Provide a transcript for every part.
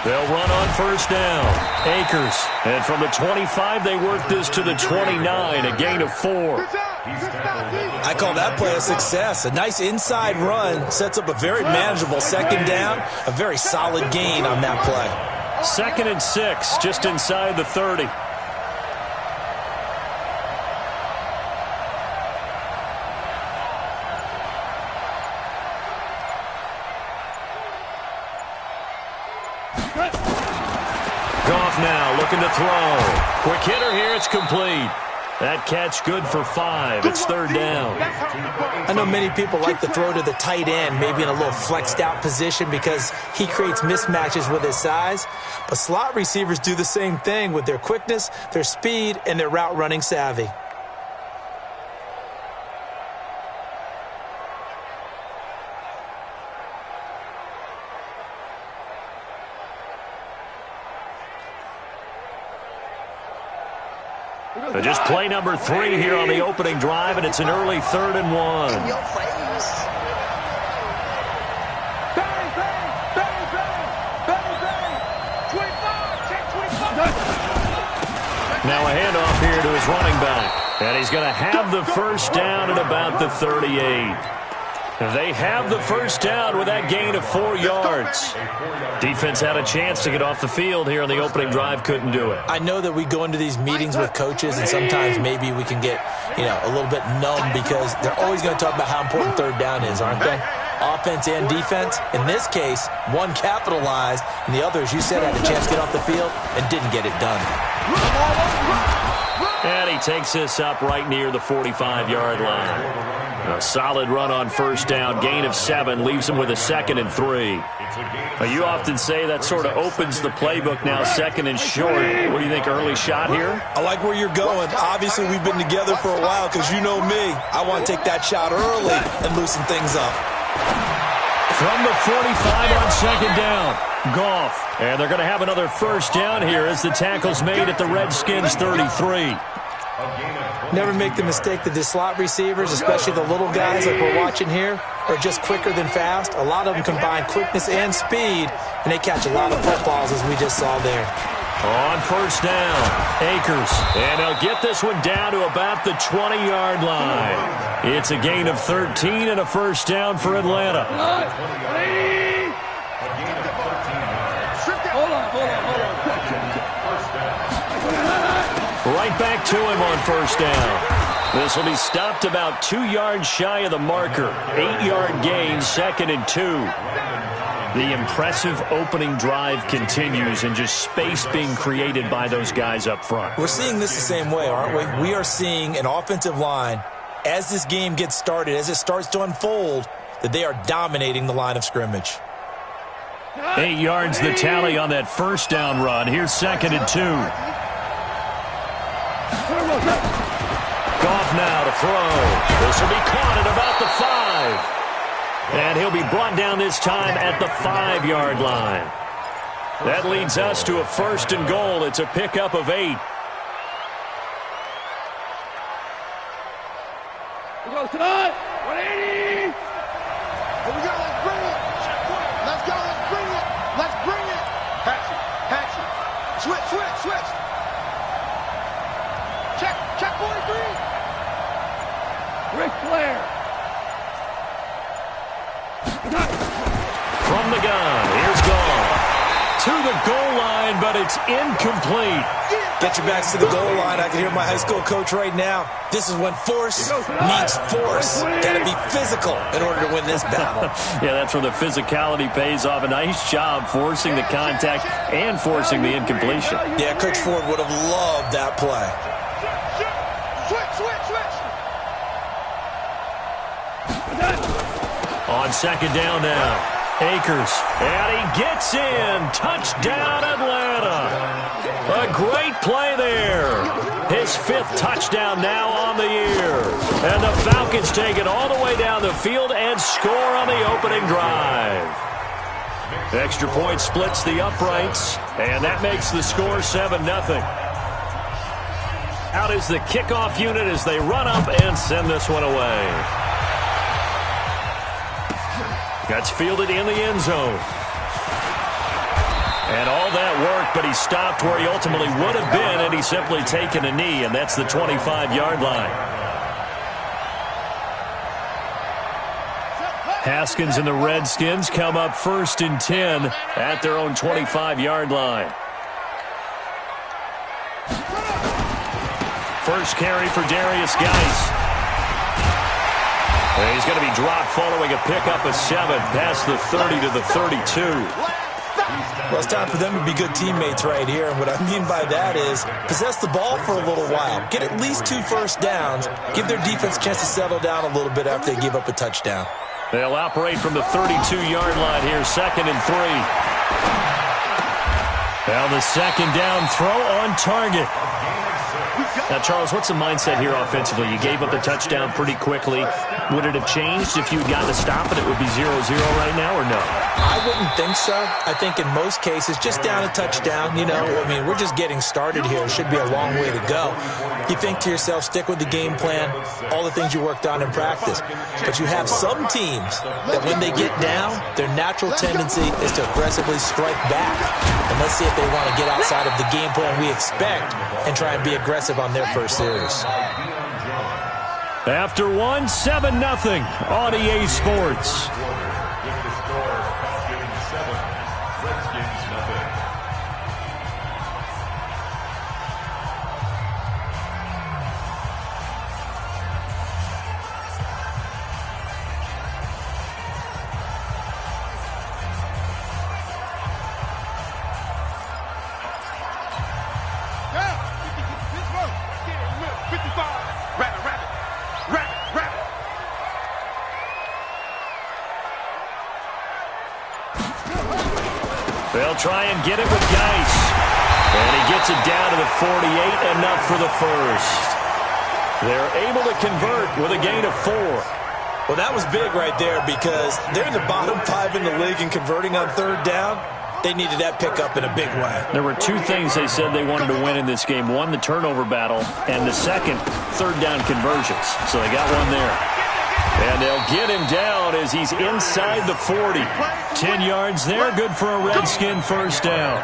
They'll run on first down. Akers. And from the 25, they work this to the 29, a gain of 4. I call that play a success. A nice inside run sets up a very manageable second down. A very solid gain on that play. 2nd and 6, just inside the 30. Goff now looking to throw. Quick hitter here, it's complete. That catch good for 5. It's 3rd down. I know many people like to throw to the tight end, maybe in a little flexed out position because he creates mismatches with his size. But slot receivers do the same thing with their quickness, their speed, and their route running savvy. Just play number 3 here on the opening drive, and it's an early 3rd and 1. Now a handoff here to his running back, and he's going to have the first down at about the 38. They have the first down with that gain of 4 yards. Defense had a chance to get off the field here on the opening drive, couldn't do it. I know that we go into these meetings with coaches, and sometimes maybe we can get, a little bit numb because they're always going to talk about how important 3rd down is, aren't they? Offense and defense. In this case, one capitalized, and the other, as you said, had a chance to get off the field and didn't get it done. And he takes this up right near the 45-yard line. A solid run on first down, gain of 7, leaves him with a 2nd and 3. You often say that sort of opens the playbook now, 2nd and short. What do you think, early shot here? I like where you're going. Obviously, we've been together for a while because you know me. I want to take that shot early and loosen things up. From the 45 on 2nd down, Goff. And they're going to have another first down here as the tackle's made at the Redskins' 33. Never make the mistake that the slot receivers, especially the little guys like we're watching here, are just quicker than fast. A lot of them combine quickness and speed, and they catch a lot of footballs as we just saw there. On first down, Akers. And they'll get this one down to about the 20-yard line. It's a gain of 13 and a first down for Atlanta. Right back to him on first down. This will be stopped about 2 yards shy of the marker. 8-yard gain, 2nd and 2. The impressive opening drive continues and just space being created by those guys up front. We're seeing this the same way, aren't we? We are seeing an offensive line, as this game gets started, as it starts to unfold, that they are dominating the line of scrimmage. 8 yards the tally on that first down run. Here's 2nd and 2. Goff now to throw. This will be caught at about the 5. And he'll be brought down this time at the 5-yard line. That leads us to a 1st and goal. It's a pickup of 8. Let's go tonight. 180. Here we go. Let's bring it. Let's go. Let's bring it. Let's bring it. Patch it. Patch it. Switch, switch, switch. Check 43. Ric Flair. From the gun, here's Goff. To the goal line, but it's incomplete. Get your backs to the goal line. I can hear my high school coach right now. This is when force meets force. Got to be physical in order to win this battle. Yeah, that's where the physicality pays off. A nice job forcing the contact and forcing the incompletion. Yeah, Coach Ford would have loved that play. On 2nd down now. Akers, and he gets in. Touchdown, Atlanta. A great play there. His 5th touchdown now on the year. And the Falcons take it all the way down the field and score on the opening drive. Extra point splits the uprights, and that makes the score 7-0. Out is the kickoff unit as they run up and send this one away. That's fielded in the end zone. And all that work, but he stopped where he ultimately would have been had he simply taken a knee, and that's the 25-yard line. Haskins and the Redskins come up 1st and 10 at their own 25-yard line. First carry for Darius Geis. And he's going to be dropped following a pickup of 7 past the 30 to the 32. Well, it's time for them to be good teammates right here. And what I mean by that is possess the ball for a little while. Get at least 2 first downs. Give their defense a chance to settle down a little bit after they give up a touchdown. They'll operate from the 32-yard line here, 2nd and 3. Now the second down throw on target. Now, Charles, what's the mindset here offensively? You gave up the touchdown pretty quickly. Would it have changed if you had gotten a stop and it would be 0-0 right now, or no? I wouldn't think so. I think in most cases, just down a touchdown, you know, I mean, we're just getting started here. It should be a long way to go. You think to yourself, stick with the game plan, all the things you worked on in practice. But you have some teams that when they get down, their natural tendency is to aggressively strike back. And let's see if they want to get outside of the game plan we expect and try and be aggressive on their first series. After 1, 7-0 on EA Sports. They'll try and get it with Geis. And he gets it down to the 48, enough for the first. They're able to convert with a gain of 4. Well, that was big right there because they're in the bottom 5 in the league and converting on 3rd down. They needed that pickup in a big way. There were 2 things they said they wanted to win in this game. 1, the turnover battle, and the second, 3rd down conversions. So they got one there. And they'll get him down as he's inside the 40. 10 yards there, good for a Redskin first down.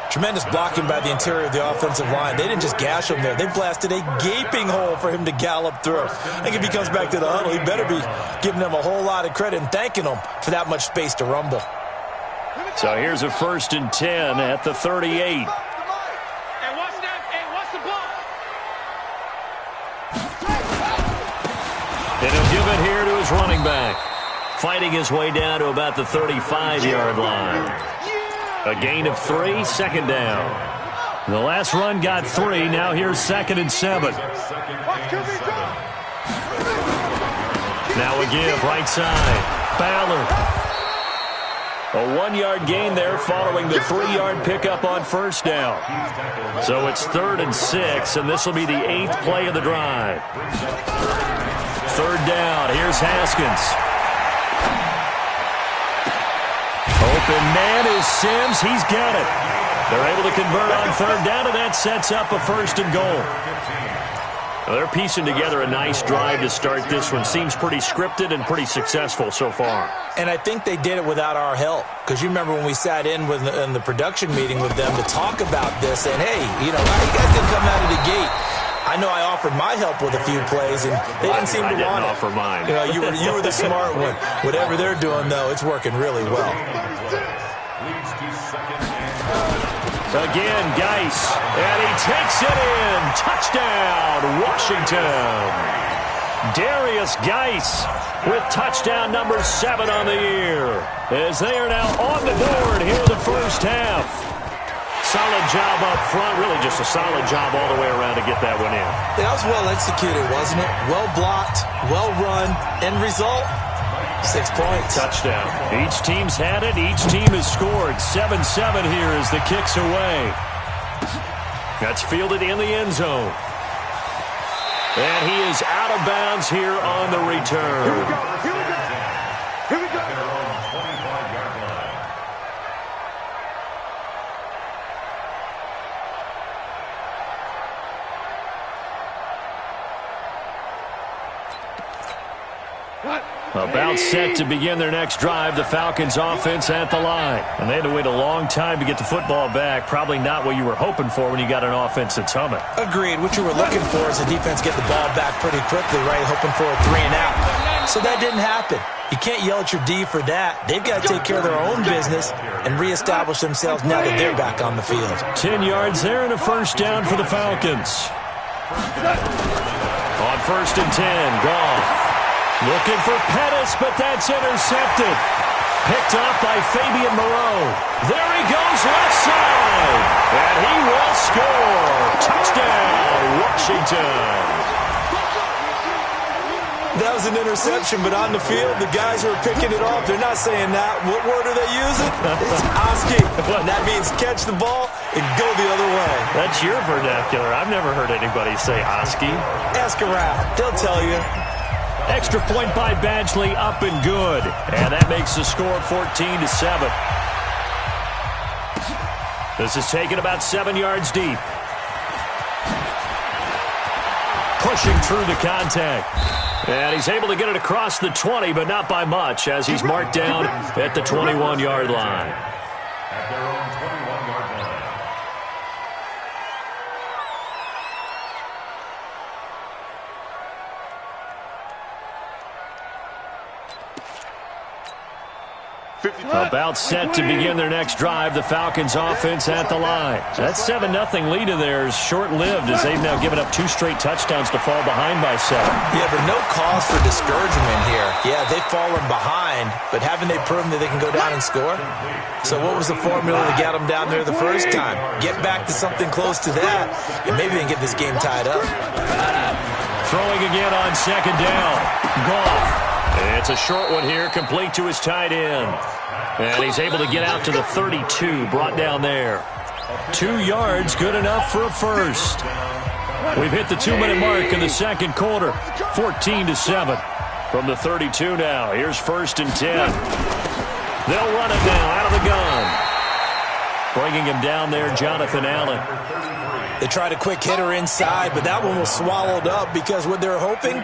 Tremendous blocking by the interior of the offensive line. They didn't just gash him there. They blasted a gaping hole for him to gallop through. I think if he comes back to the huddle, he better be giving them a whole lot of credit and thanking them for that much space to rumble. So here's a 1st and 10 at the 38. And he'll give it here to his running back. Fighting his way down to about the 35-yard line. A gain of 3, 2nd down. The last run got 3. Now here's 2nd and 7. Now a give, right side. Ballard. A 1-yard gain there following the 3-yard pickup on 1st down. So it's 3rd and 6, and this will be the 8th play of the drive. 3rd down. Here's Haskins. Open man is Sims. He's got it. They're able to convert on 3rd down, and that sets up a 1st and goal. Well, they're piecing together a nice drive to start this one. Seems pretty scripted and pretty successful so far. And I think they did it without our help. Because you remember when we sat in the production meeting with them to talk about this, and hey, you know, you guys didn't come out of the gate. I know I offered my help with a few plays, and they didn't seem to want it. I didn't offer mine. You know, you were the smart one. Whatever they're doing, though, it's working really well. Again, Geis, and he takes it in. Touchdown, Washington. Darius Geis with touchdown number 7 on the year, as they are now on the board here in the first half. Solid job up front, really just a solid job all the way around to get that one in. That was well executed, wasn't it? Well blocked, well run, end result, 6 points. Touchdown. Each team's had it. Each team has scored. 7-7 here as the kick's away. That's fielded in the end zone. And he is out of bounds here on the return. Here we go. Here we go. Here we go. What? About set to begin their next drive, the Falcons offense at the line. And they had to wait a long time to get the football back. Probably not what you were hoping for when you got an offense that's humming. Agreed. What you were looking for is the defense get the ball back pretty quickly, right? Hoping for a 3 and out. So that didn't happen. You can't yell at your D for that. They've got to take care of their own business and reestablish themselves now that they're back on the field. 10 yards there and a first down for the Falcons. On 1st and 10, Goff. Looking for Pettis, but that's intercepted. Picked up by Fabian Moreau. There he goes left side. And he will score. Touchdown, Washington. That was an interception, but on the field, the guys who are picking it off, they're not saying that. What word are they using? It's Oski. And that means catch the ball and go the other way. That's your vernacular. I've never heard anybody say Oski. Ask around. They'll tell you. Extra point by Badgley, up and good. And that makes the score 14-7. This is taken about 7 yards deep. Pushing through the contact. And he's able to get it across the 20, but not by much, as he's marked down at the 21-yard line. At their own 21-yard line. About set to begin their next drive, the Falcons offense at the line. That 7-0 lead of theirs short-lived as they've now given up 2 straight touchdowns to fall behind by 7. Yeah, but no cause for discouragement here. Yeah, they've fallen behind, but haven't they proven that they can go down and score? So what was the formula to get them down there the first time? Get back to something close to that, and maybe they can get this game tied up. Throwing again on 2nd down. Goff. It's a short one here, complete to his tight end. And he's able to get out to the 32, brought down there. 2 yards, good enough for a first. We've hit the 2-minute mark in the second quarter. 14-7 from the 32 now. Here's 1st and 10. They'll run it now out of the gun. Bringing him down there, Jonathan Allen. They tried a quick hitter inside, but that one was swallowed up because what they're hoping,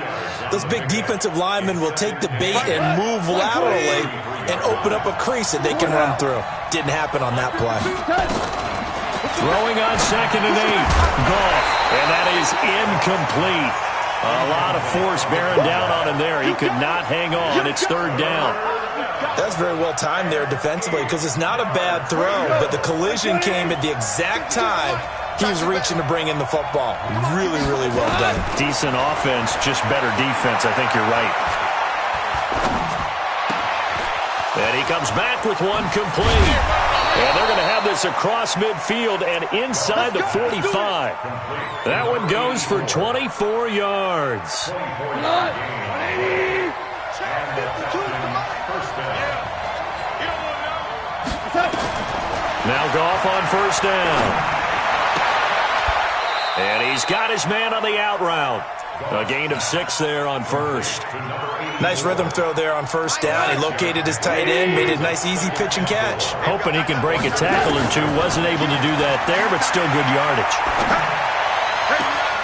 those big defensive linemen will take the bait and move laterally and open up a crease that they can run through. Didn't happen on that play. Throwing on 2nd and 8. Goff. And that is incomplete. A lot of force bearing down on him there. He could not hang on. It's 3rd down. That's very well timed there defensively because it's not a bad throw, but the collision came at the exact time he was reaching to bring in the football. Really, really well done. Decent offense, just better defense. I think you're right. And he comes back with one complete. And they're going to have this across midfield and inside the 45. That one goes for 24 yards. Now Goff on 1st down. And he's got his man on the out route. A gain of 6 there on 1st. Nice rhythm throw there on 1st down. He located his tight end, made a nice easy pitch and catch. Hoping he can break a tackle or two. Wasn't able to do that there, but still good yardage.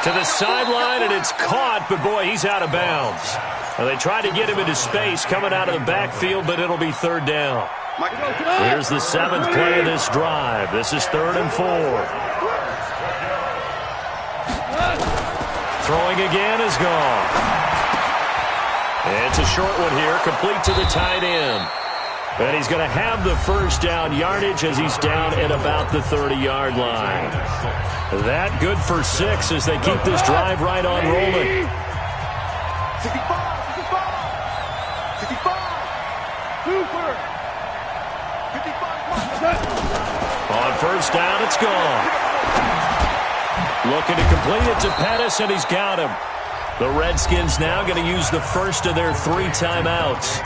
To the sideline, and it's caught, but boy, he's out of bounds. Well, they tried to get him into space coming out of the backfield, but it'll be 3rd down. Here's the 7th play of this drive. This is 3rd and 4. Throwing again is gone. It's a short one here, complete to the tight end. And he's going to have the first down yardage as he's down at about the 30-yard line. That good for 6 as they keep this drive right on rolling. 65. On 1st down, it's gone. Looking to complete it to Pettis, and he's got him. The Redskins now going to use the first of their 3 timeouts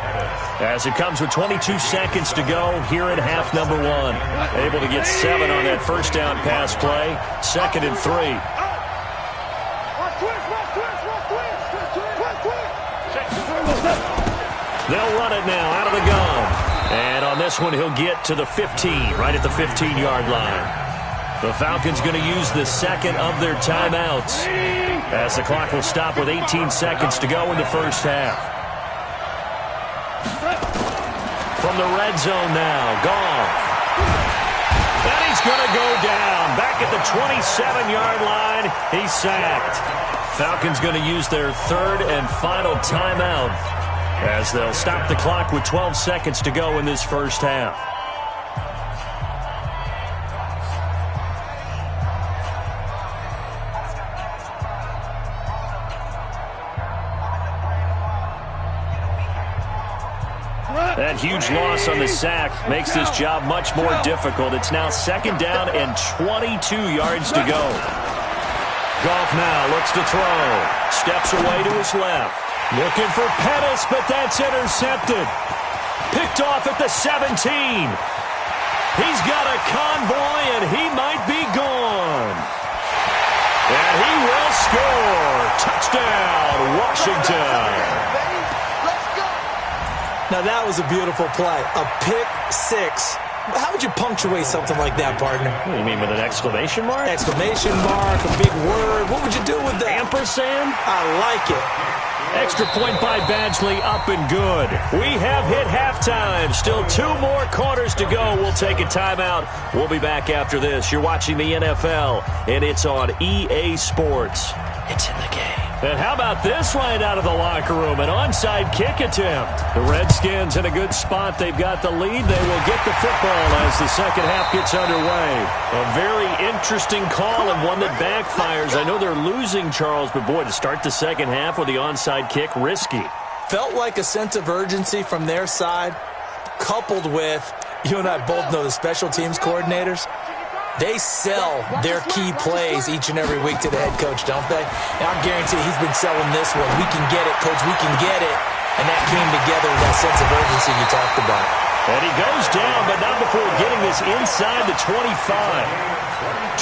as it comes with 22 seconds to go here in half number 1. Able to get 7 on that first down pass play. 2nd and 3. They'll run it now out of the gun. And on this one, he'll get to the 15, right at the 15-yard line. The Falcons going to use the 2nd of their timeouts as the clock will stop with 18 seconds to go in the first half. the red zone now. Goff. And he's going to go down. Back at the 27-yard line. He's sacked. Falcons going to use their third and final timeout as they'll stop the clock with 12 seconds to go in this first half. That huge loss on the sack makes this job much more difficult. It's now second down and 22 yards to go. Goff now looks to throw. Steps away to his left. Looking for Pettis, but that's intercepted. Picked off at the 17. He's got a convoy, and he might be gone. And he will score. Touchdown, Washington. Now, that was a beautiful play. A pick six. How would you punctuate something like that, partner? What do you mean, with an exclamation mark? Exclamation mark, a big word. What would you do with that? Ampersand? I like it. Extra point by Badgley, up and good. We have hit halftime. Still 2 more quarters to go. We'll take a timeout. We'll be back after this. You're watching the NFL, and it's on EA Sports. It's in the game. And how about this right out of the locker room? An onside kick attempt. The Redskins in a good spot. They've got the lead. They will get the football as the second half gets underway. A very interesting call and one that backfires. I know they're losing, Charles, but boy, to start the second half with the onside kick, risky. Felt like a sense of urgency from their side, coupled with, you and I both know the special teams coordinators. They sell their key plays each and every week to the head coach, don't they? And I guarantee he's been selling this one. We can get it, coach. We can get it. And that came together with that sense of urgency you talked about. And he goes down, but not before getting this inside the 25.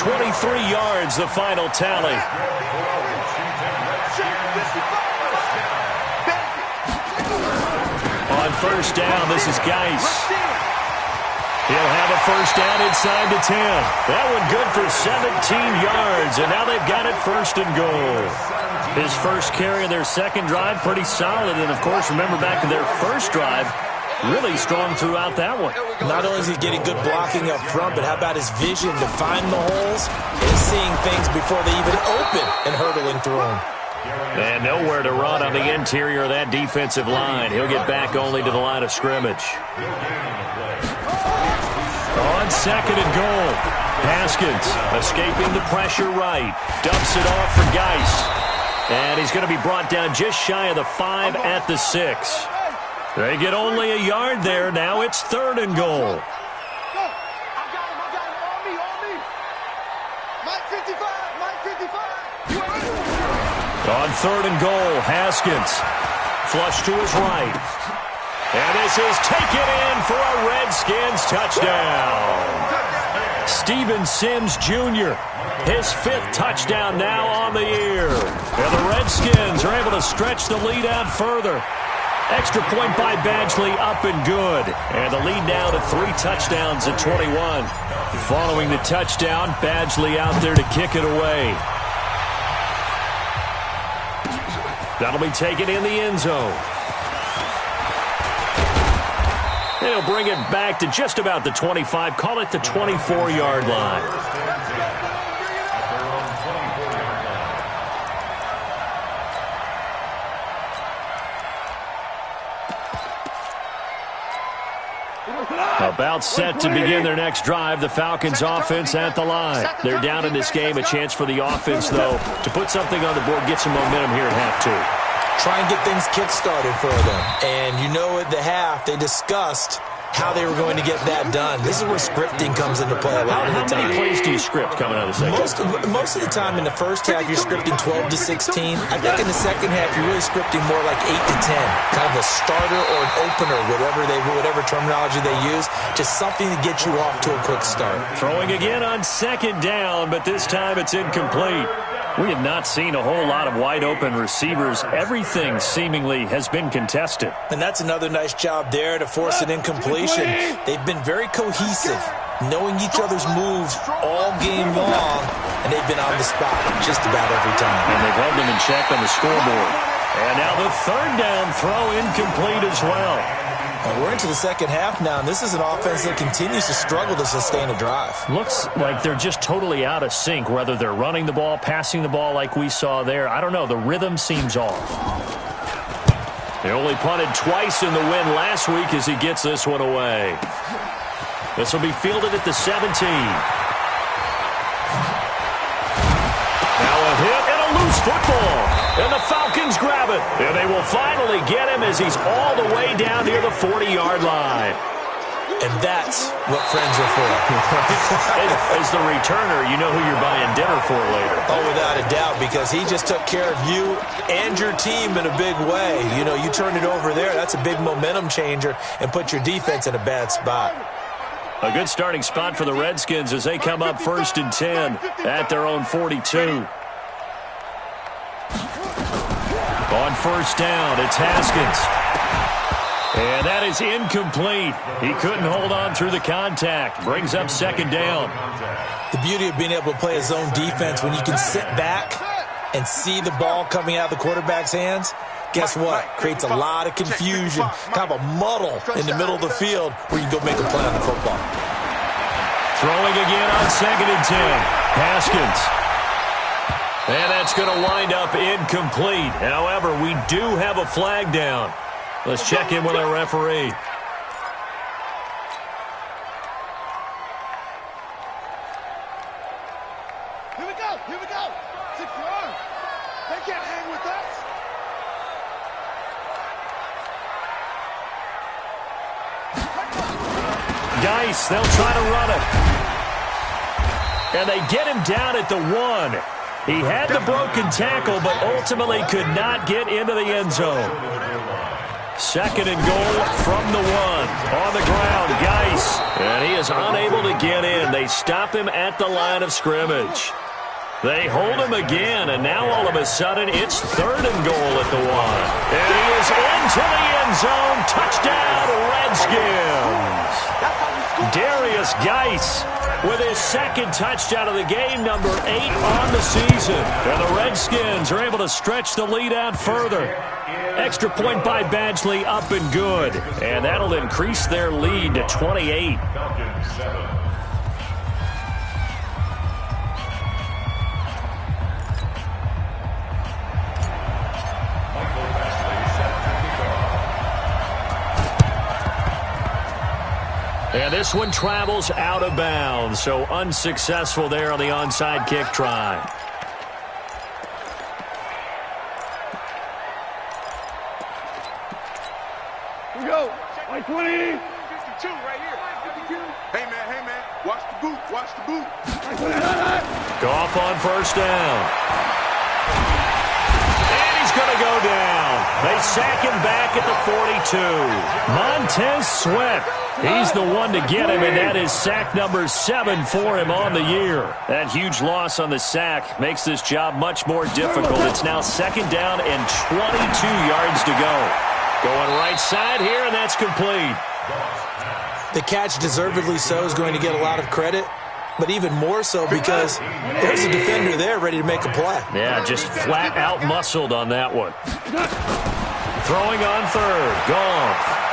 23 yards, the final tally. On first down, this is Geis. He'll have a first down inside the 10. That one good for 17 yards, and now they've got it first and goal. His first carry of their second drive, pretty solid. And, of course, remember back to their first drive, really strong throughout that one. Not only is he getting good blocking up front, but how about his vision to find the holes? He's seeing things before they even open and hurtling through them. And nowhere to run on the interior of that defensive line. He'll get back only to the line of scrimmage. On second and goal, Haskins escaping the pressure right. Dumps it off for Geis. And he's going to be brought down just shy of the 5 at the 6. They get only a yard there. Now it's third and goal. On third and goal, Haskins. Flush to his right. And this is taken in for a Redskins touchdown. Steven Sims Jr., his 5th touchdown now on the year. And the Redskins are able to stretch the lead out further. Extra point by Badgley, up and good. And the lead now to 3 touchdowns at 21. Following the touchdown, Badgley out there to kick it away. That'll be taken in the end zone. They'll bring it back to just about the 25. Call it the 24-yard line. About set to begin their next drive. The Falcons offense at the line. They're down in this game. A chance for the offense, though, to put something on the board, get some momentum here at half 2. Try and get things kick-started for them. And you know at the half, they discussed how they were going to get that done. This is where scripting comes into play a lot of the time. How many plays do you script coming out of the second? Most of the time in the first half, you're scripting 12 to 16. I think in the second half, you're really scripting more like 8 to 10. Kind of a starter or an opener, whatever terminology they use. Just something to get you off to a quick start. Throwing again on second down, but this time it's incomplete. We have not seen a whole lot of wide-open receivers. Everything seemingly has been contested. And that's another nice job there to force an incompletion. They've been very cohesive, knowing each other's moves all game long, and they've been on the spot just about every time. And they've held them in check on the scoreboard. And now the third down throw incomplete as well. We're into the second half now, and this is an offense that continues to struggle to sustain a drive. Looks like they're just totally out of sync, whether they're running the ball, passing the ball like we saw there. I don't know. The rhythm seems off. They only punted twice in the win last week as he gets this one away. This will be fielded at the 17. Now a hit and a loose football. And the Falcons grab it. And they will finally get him as he's all the way down near the 40-yard line. And that's what friends are for. As the returner, you know who you're buying dinner for later. Oh, without a doubt, because he just took care of you and your team in a big way. You know, you turned it over there. That's a big momentum changer and put your defense in a bad spot. A good starting spot for the Redskins as they come up 1st and 10 at their own 42. On 1st down, it's Haskins. And that is incomplete. He couldn't hold on through the contact. Brings up 2nd down. The beauty of being able to play a zone defense when you can sit back and see the ball coming out of the quarterback's hands, guess what? Creates a lot of confusion, kind of a muddle in the middle of the field where you can go make a play on the football. Throwing again on 2nd and 10. Haskins. And that's going to wind up incomplete. However, we do have a flag down. Let's check in with our referee. Here we go. Here we go. 6 yards. They can't hang with us. Geis, they'll try to run it. And they get him down at the 1. He had the broken tackle, but ultimately could not get into the end zone. 2nd and goal from the 1. On the ground, Geis. And he is unable to get in. They stop him at the line of scrimmage. They hold him again, and now all of a sudden it's 3rd and goal at the 1. And he is into the end zone. Touchdown, Redskins. Darius Geis with his 2nd touchdown of the game, number 8 on the season. And the Redskins are able to stretch the lead out further. Extra point by Badgley, up and good. And that'll increase their lead to 28. And this one travels out of bounds, so unsuccessful there on the onside kick try. Here we go. 120. 52 right here. 52. Hey, man. Watch the boot. Watch the boot. Goff on 1st down. And he's going to go down. They sack him back at the 42. Montez Sweat. He's the one to get him, and that is sack number 7 for him on the year. That huge loss on the sack makes this job much more difficult. It's now 2nd down and 22 yards to go. Going right side here, and that's complete. The catch, deservedly so, is going to get a lot of credit, but even more so because there's a defender there ready to make a play. Yeah, just flat out muscled on that one. Throwing on 3rd, Goff.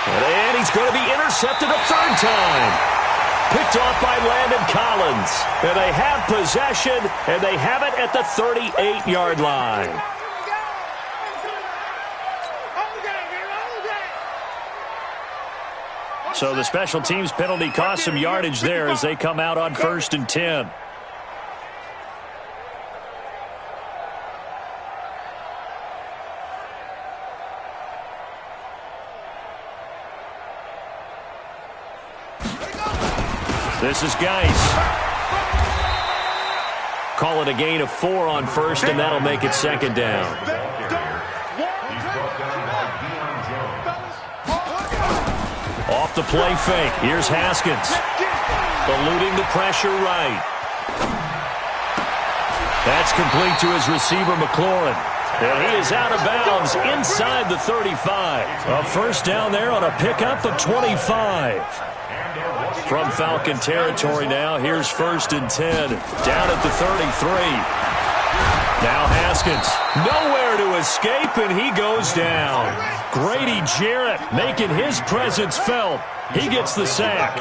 And he's going to be intercepted a 3rd time. Picked off by Landon Collins. And they have possession, and they have it at the 38-yard line. So the special teams penalty cost some yardage there as they come out on 1st and 10. This is Geis. Call it a gain of 4 on 1st, and that'll make it 2nd down. Off the play fake. Here's Haskins. Eluding the pressure right. That's complete to his receiver, McLaurin. And he is out of bounds inside the 35. A 1st down there on a pickup of 25. From Falcon territory now, here's 1st and 10. Down at the 33. Now Haskins, nowhere to escape, and he goes down. Grady Jarrett making his presence felt. He gets the sack.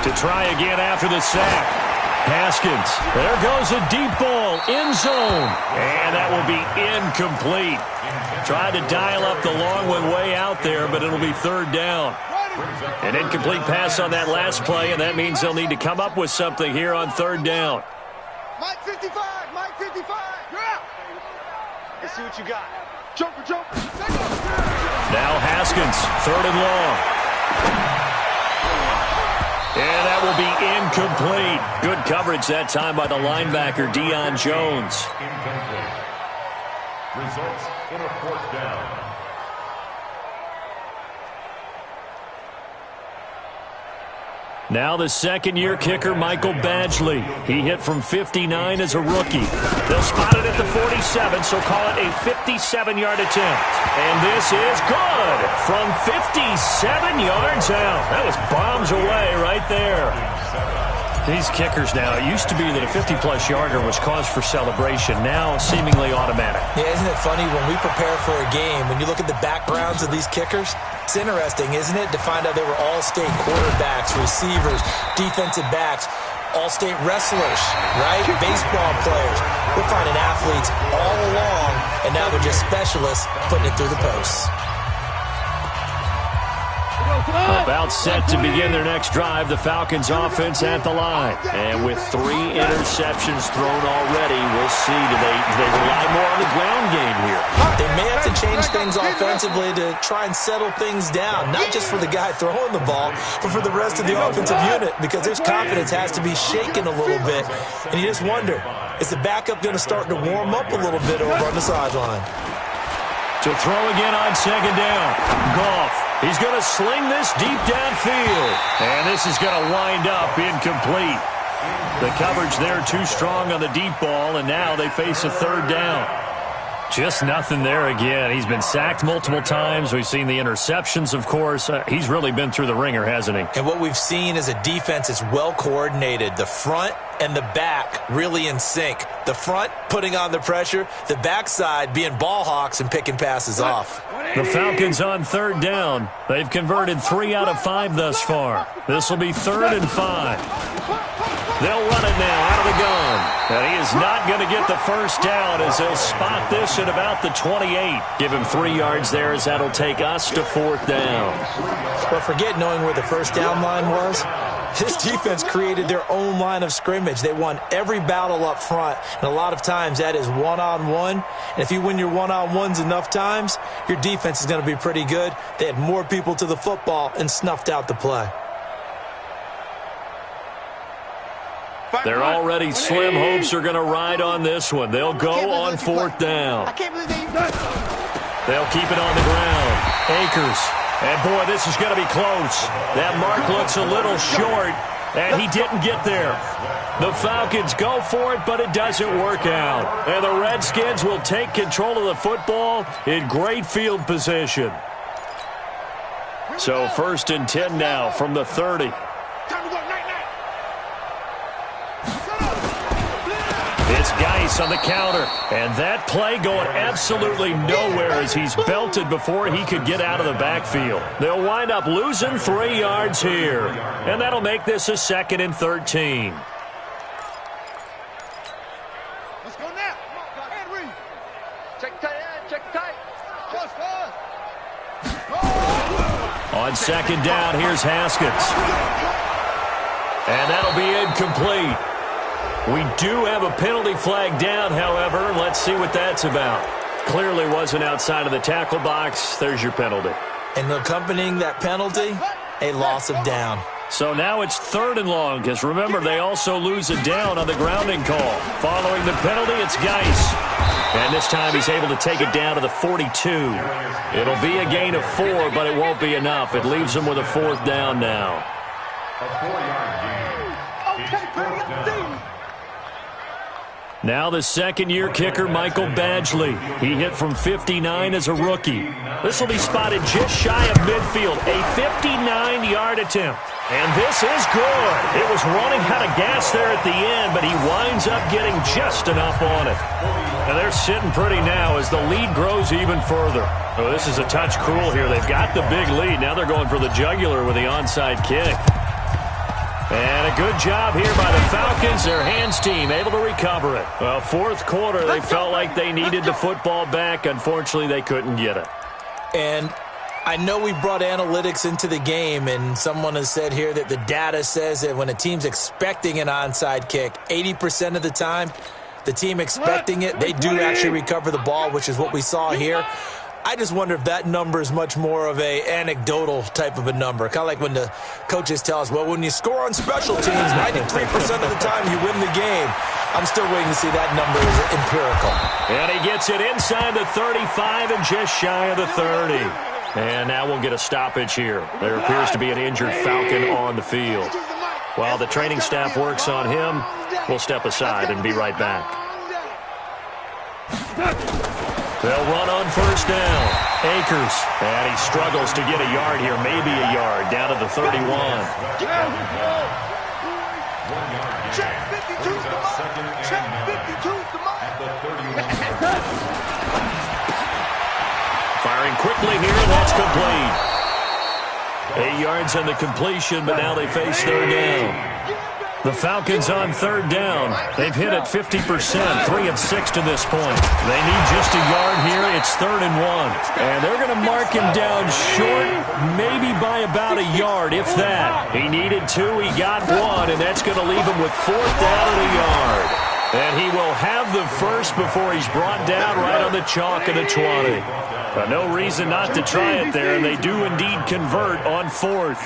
To try again after the sack. Haskins, there goes a deep ball, end zone, and that will be incomplete. Tried to dial up the long one way out there, but it'll be third down. An incomplete pass on that last play, and that means they'll need to come up with something here on third down. Mike 55, Mike 55. Yeah. Let's see what you got. Jumper, jumper. Now Haskins, third and long. And that will be incomplete. Good coverage that time by the linebacker, Deion Jones. Incomplete. Results in a fourth down. Now the second-year kicker, Michael Badgley. He hit from 59 as a rookie. They'll spot it at the 47, so call it a 57-yard attempt. And this is good from 57 yards out. That was bombs away right there. These kickers now, it used to be that a 50-plus yarder was cause for celebration. Now seemingly automatic. Yeah, isn't it funny when we prepare for a game, when you look at the backgrounds of these kickers, it's interesting, isn't it, to find out they were all-state quarterbacks, receivers, defensive backs, all-state wrestlers, right? Baseball players. We're finding athletes all along, and now they're just specialists putting it through the posts. About set to begin their next drive, the Falcons offense at the line. And with 3 interceptions thrown already, we'll see. Do they rely more on the ground game here? They may have to change things offensively to try and settle things down, not just for the guy throwing the ball, but for the rest of the offensive unit, because his confidence has to be shaken a little bit. And you just wonder, is the backup going to start to warm up a little bit over on the sideline? To throw again on second down. Goff. He's going to sling this deep downfield. And this is going to wind up incomplete. The coverage there too strong on the deep ball, and now they face a third down. Just nothing there again. He's been sacked multiple times. We've seen the interceptions, of course. He's really been through the ringer, hasn't he? And what we've seen is a defense that's well coordinated. The front and the back really in sync. The front putting on the pressure, the backside being ball hawks and picking passes off. The Falcons on third down. They've converted 3 out of 5 thus far. This will be 3rd and 5. They'll run it now out of the gun. And he is not going to get the first down as they'll spot this at about the 28. Give him 3 yards there as that'll take us to 4th down. But forget knowing where the first down line was. This defense created their own line of scrimmage. They won every battle up front, and a lot of times that is one-on-one. And if you win your one-on-ones enough times, your defense is going to be pretty good. They had more people to the football and snuffed out the play. They're already slim hopes are going to ride on this one. They'll go on 4th down. They'll keep it on the ground. Akers. And, boy, this is going to be close. That mark looks a little short, and he didn't get there. The Falcons go for it, but it doesn't work out. And the Redskins will take control of the football in great field position. So 1st and 10 now from the 30. It's Geis on the counter, and that play going absolutely nowhere as he's belted before he could get out of the backfield. They'll wind up losing 3 yards here, and that'll make this a 2nd and 13. Let's go now. Come on, Henry. Check tight end, check tight. Just On 2nd down, here's Haskins. And that'll be incomplete. We do have a penalty flag down, however. Let's see what that's about. Clearly wasn't outside of the tackle box. There's your penalty. And accompanying that penalty, a loss of down. So now it's 3rd and long, because remember, they also lose a down on the grounding call. Following the penalty, it's Geis. And this time he's able to take it down to the 42. It'll be a gain of 4, but it won't be enough. It leaves him with a 4th down now. A 4-yard gain. It's 4th down. Now the second-year kicker, Michael Badgley. He hit from 59 as a rookie. This will be spotted just shy of midfield. A 59-yard attempt. And this is good. It was running out of gas there at the end, but he winds up getting just enough on it. And they're sitting pretty now as the lead grows even further. Oh, this is a touch cruel here. They've got the big lead. Now they're going for the jugular with the onside kick. And a good job here by the Falcons. Their hands team able to recover it. Well, fourth quarter, they felt like they needed the football back. Unfortunately, they couldn't get it. And I know we brought analytics into the game, and someone has said here that the data says that when a team's expecting an onside kick, 80% of the time, the team expecting it, they do actually recover the ball, which is what we saw here. I just wonder if that number is much more of a anecdotal type of a number. Kind of like when the coaches tell us, well, when you score on special teams, 93% of the time you win the game. I'm still waiting to see that number is empirical. And he gets it inside the 35 and just shy of the 30. And now we'll get a stoppage here. There appears to be an injured Falcon on the field. While the training staff works on him, we'll step aside and be right back. They'll run on first down. Akers. And he struggles to get a yard here, maybe a yard, down to the 31. Check 52's the mark. Check 52's the mark. Firing quickly here, and that's complete. 8 yards on the completion, but now they face third down. The Falcons on third down. They've hit it 50%, 3 of 6 to this point. They need just a yard here. It's 3rd and 1. And they're going to mark him down short, maybe by about a yard, if that. He needed 2, he got 1, and that's going to leave him with 4th down and a yard. And he will have the first before he's brought down right on the chalk of the 20. But no reason not to try it there, and they do indeed convert on 4th.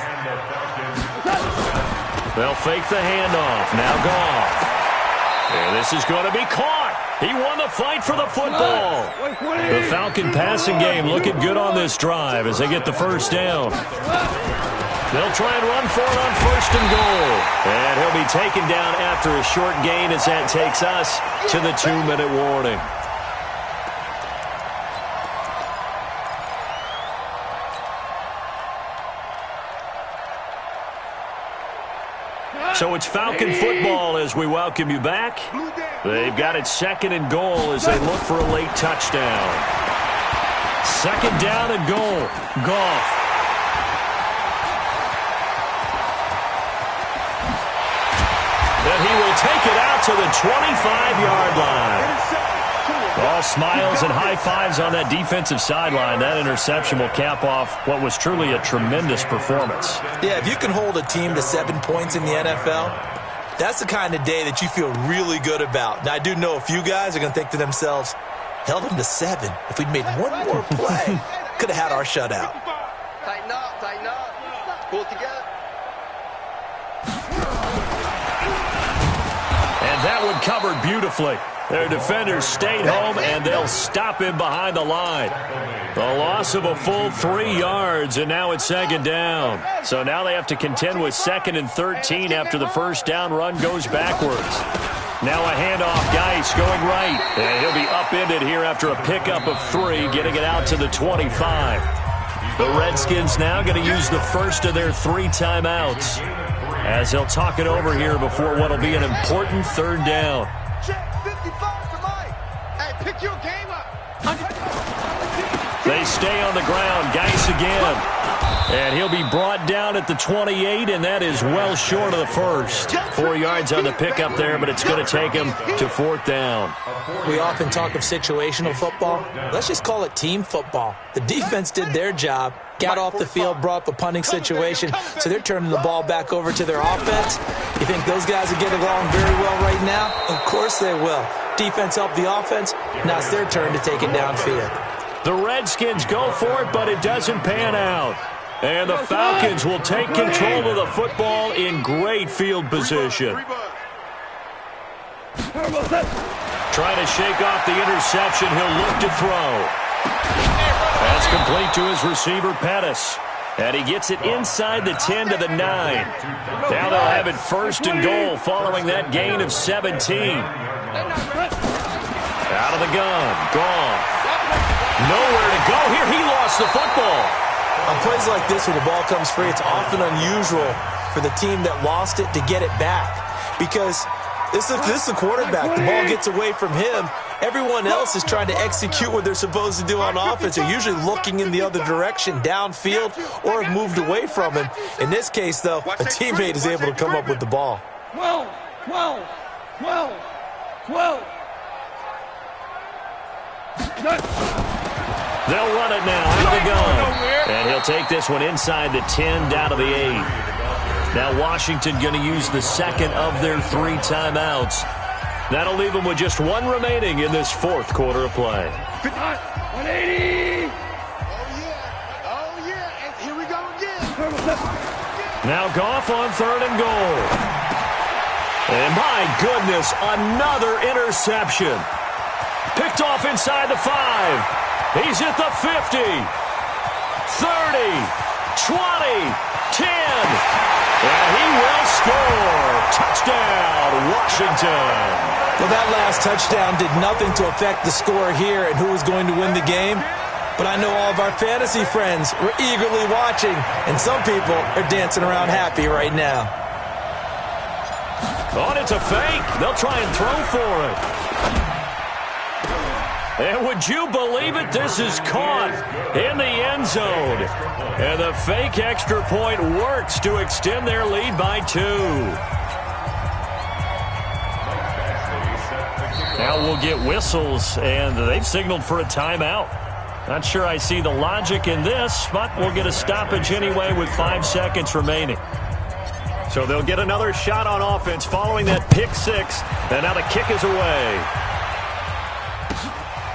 They'll fake the handoff. Now Goff. And this is going to be caught. He won the fight for the football. The Falcon passing game looking good on this drive as they get the first down. They'll try and run for it on 1st and goal. And he'll be taken down after a short gain as that takes us to the 2-minute warning. So it's Falcon football as we welcome you back. They've got it 2nd and goal as they look for a late touchdown. 2nd down and goal. Goff. And he will take it out to the 25-yard line. All smiles and high fives on that defensive sideline. That interception will cap off what was truly a tremendous performance. Yeah, if you can hold a team to 7 points in the NFL, that's the kind of day that you feel really good about. Now, I do know a few guys are going to think to themselves, held them to 7. If we'd made one more play, could have had our shutout. Tighten up, tighten up. Pull it together. And that one covered beautifully. Their defenders stayed home, and they'll stop him behind the line. The loss of a full 3 yards, and now it's 2nd down. So now they have to contend with 2nd and 13 after the first down run goes backwards. Now a handoff, Geis going right. And he'll be upended here after a pickup of 3, getting it out to the 25. The Redskins now going to use the first of their 3 timeouts as they'll talk it over here before what will be an important 3rd down. Pick your game up. They stay on the ground. Geis again. And he'll be brought down at the 28, and that is well short of the first. 4 yards on the pickup there, but it's going to take him to 4th down. We often talk of situational football. Let's just call it team football. The defense did their job, got off the field, brought up a punting situation, so they're turning the ball back over to their offense. You think those guys will get along very well right now? Of course they will. Defense helped the offense. Now it's their turn to take it downfield. The Redskins go for it, but it doesn't pan out. And the Falcons will take control of the football in great field position. Trying to shake off the interception. He'll look to throw. That's complete to his receiver, Pettis. And he gets it inside the 10 to the 9. Now they'll have it 1st and goal following that gain of 17. Out of the gun. Goff. Nowhere to go here. He lost the football. On plays like this, when the ball comes free, it's often unusual for the team that lost it to get it back. Because this is the quarterback. The ball gets away from him. Everyone else is trying to execute what they're supposed to do on offense. They're usually looking in the other direction, downfield, or have moved away from him. In this case, though, a teammate is able to come up with the ball. Well. They'll run it now out of the gun. And he'll take this one inside the 10, down to the 8. Now Washington going to use the second of their 3 timeouts. That'll leave them with just 1 remaining in this 4th quarter of play. 180. Oh, yeah. And here we go again. Now Goff on 3rd and goal. And my goodness, another interception. Picked off inside the 5. He's at the 50. 30. 20. 10. And he will score. Touchdown, Washington. Well, that last touchdown did nothing to affect the score here and who was going to win the game. But I know all of our fantasy friends were eagerly watching, and some people are dancing around happy right now. Oh, it's a fake. They'll try and throw for it. And would you believe it? This is caught in the end zone. And the fake extra point works to extend their lead by 2. Now we'll get whistles, and they've signaled for a timeout. Not sure I see the logic in this, but we'll get a stoppage anyway with 5 seconds remaining. So they'll get another shot on offense following that pick 6, and now the kick is away.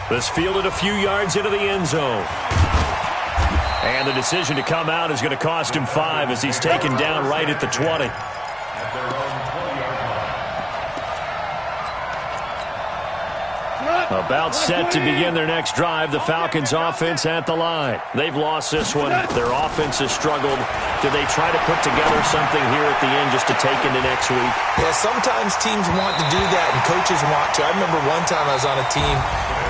This fielded a few yards into the end zone. And the decision to come out is going to cost him 5 as he's taken down right at the 20. About set to begin their next drive, the Falcons offense at the line. They've lost this one. Their offense has struggled. Do they try to put together something here at the end just to take into next week? Yeah, sometimes teams want to do that and coaches want to. I remember one time I was on a team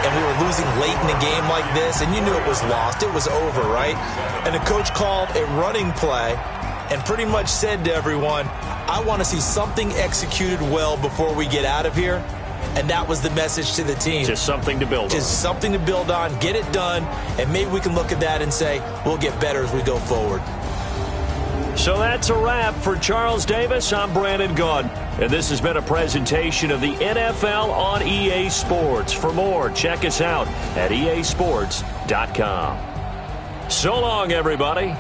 and we were losing late in a game like this, and you knew it was lost. It was over, right? And the coach called a running play and pretty much said to everyone, I want to see something executed well before we get out of here. And that was the message to the team. Just something to build on. Just something to build on, get it done, and maybe we can look at that and say, we'll get better as we go forward. So that's a wrap for Charles Davis. I'm Brandon Gaudin, and this has been a presentation of the NFL on EA Sports. For more, check us out at easports.com. So long, everybody.